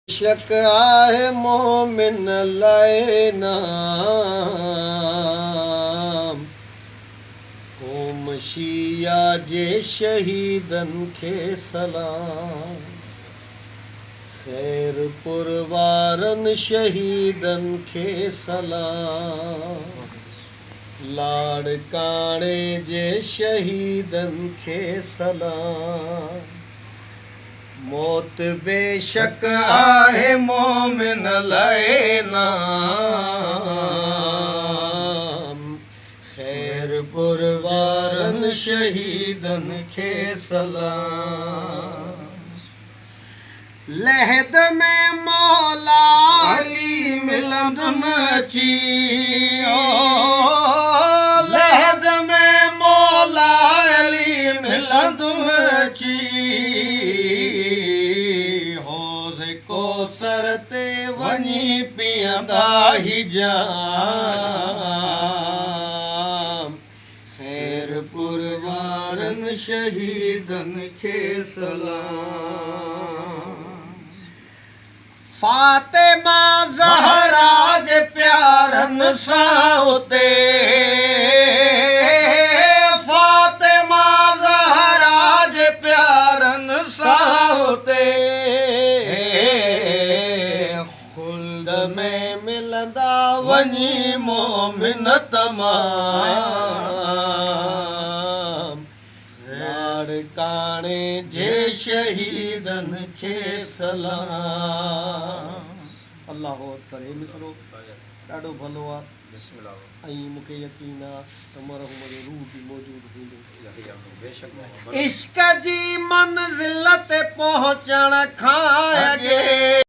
शक आहे मोमिन लाए नाम क़ौम शिया जे शहीदन खे सलाम ख़ैर पुरवारन शहीदन खे सलाम लाड़काणे जे शहीदन खे सलाम मौत बेशक आहे मोमिन लाए नाम ख़ैर पुरवारन शहीदन खे सलाम लहद में मौला जी मिलंदुन अची लहद में मौला अली मिलंदुन अची कोसर ते वञी पीअंदा ही जाम ख़ैर पुरवारन शहीदन खे सलाम फातिमा ज़हरा जे प्यारन सां उते फातिमा ज़हरा जे प्यारन सां उते में मिलंदा वञी मोमिन तमाम लाड़काणे जे शहीदन खे सलाम अल्लाहु अकबर हे मिसरो ॾाढो भलो आहे ऐं मूंखे यकीन आहे त मरहूम जो रूह बि मौजूदु हूंदो इश्क जी मंज़िल ते पहुचण खां अॻे